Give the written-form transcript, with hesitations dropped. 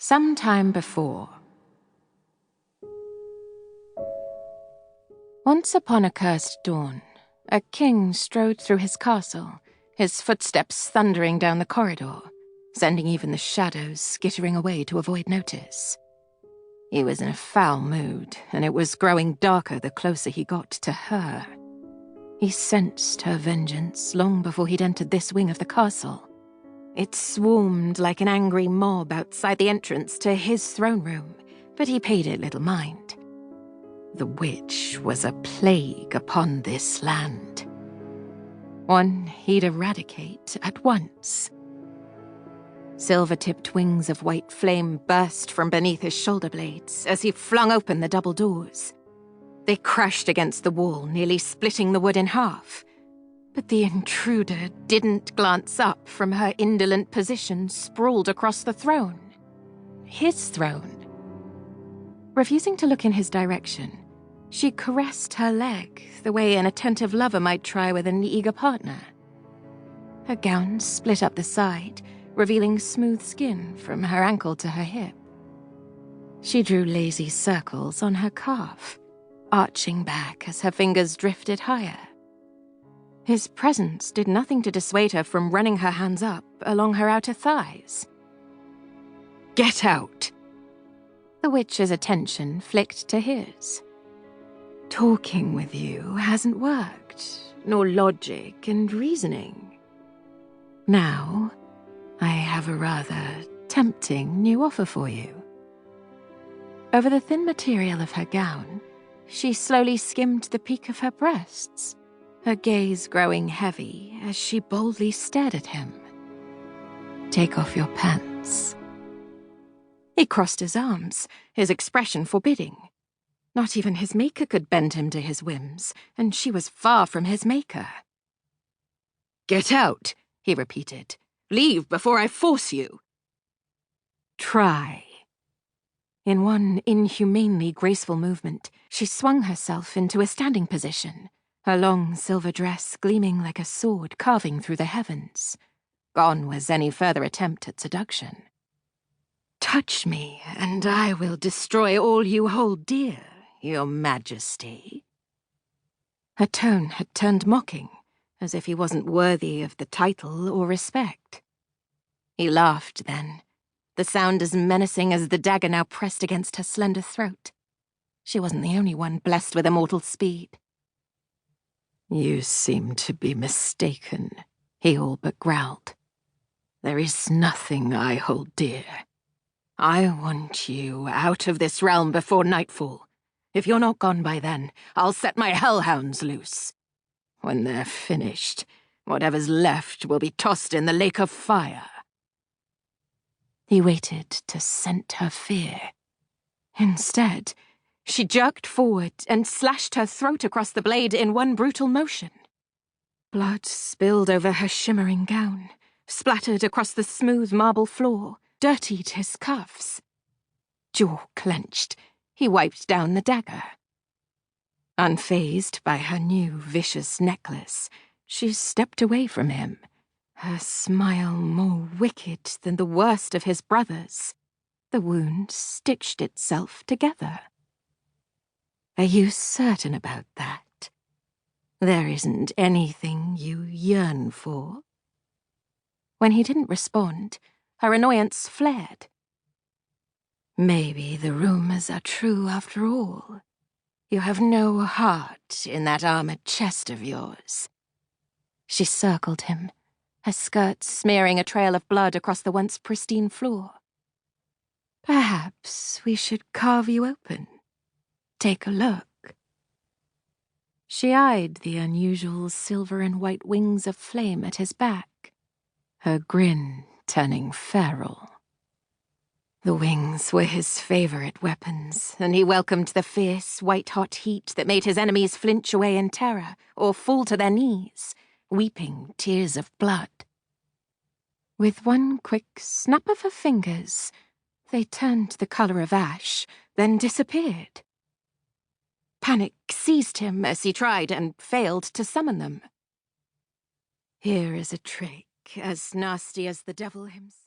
Some time before. Once upon a cursed dawn, a king strode through his castle, his footsteps thundering down the corridor, sending even the shadows skittering away to avoid notice. He was in a foul mood, and it was growing darker the closer he got to her. He sensed her vengeance long before he'd entered this wing of the castle. It swarmed like an angry mob outside the entrance to his throne room, but he paid it little mind. The witch was a plague upon this land. One he'd eradicate at once. Silver-tipped wings of white flame burst from beneath his shoulder blades as he flung open the double doors. They crashed against the wall, nearly splitting the wood in half. But the intruder didn't glance up from her indolent position sprawled across the throne. His throne. Refusing to look in his direction, she caressed her leg the way an attentive lover might try with an eager partner. Her gown split up the side, revealing smooth skin from her ankle to her hip. She drew lazy circles on her calf, arching back as her fingers drifted higher. His presence did nothing to dissuade her from running her hands up along her outer thighs. "Get out!" The witch's attention flicked to his. "Talking with you hasn't worked, nor logic and reasoning. Now, I have a rather tempting new offer for you." Over the thin material of her gown, she slowly skimmed the peak of her breasts, her gaze growing heavy as she boldly stared at him. "Take off your pants." He crossed his arms, his expression forbidding. Not even his maker could bend him to his whims, and she was far from his maker. "Get out," he repeated. "Leave before I force you." "Try." In one inhumanely graceful movement, she swung herself into a standing position, her long silver dress gleaming like a sword carving through the heavens. Gone was any further attempt at seduction. "Touch me, and I will destroy all you hold dear, Your Majesty." Her tone had turned mocking, as if he wasn't worthy of the title or respect. He laughed then, the sound as menacing as the dagger now pressed against her slender throat. She wasn't the only one blessed with immortal speed. "You seem to be mistaken," he all but growled. "There is nothing I hold dear. I want you out of this realm before nightfall. If you're not gone by then, I'll set my hellhounds loose. When they're finished, whatever's left will be tossed in the lake of fire." He waited to scent her fear. Instead, she jerked forward and slashed her throat across the blade in one brutal motion. Blood spilled over her shimmering gown, splattered across the smooth marble floor, dirtied his cuffs. Jaw clenched, he wiped down the dagger. Unfazed by her new vicious necklace, she stepped away from him, her smile more wicked than the worst of his brothers. The wound stitched itself together. "Are you certain about that? There isn't anything you yearn for?" When he didn't respond, her annoyance flared. "Maybe the rumors are true after all. You have no heart in that armored chest of yours." She circled him, her skirt smearing a trail of blood across the once pristine floor. "Perhaps we should carve you open. Take a look." She eyed the unusual silver and white wings of flame at his back, her grin turning feral. The wings were his favorite weapons, and he welcomed the fierce, white-hot heat that made his enemies flinch away in terror or fall to their knees, weeping tears of blood. With one quick snap of her fingers, they turned the color of ash, then disappeared. Panic seized him as he tried and failed to summon them. Here is a trick as nasty as the devil himself.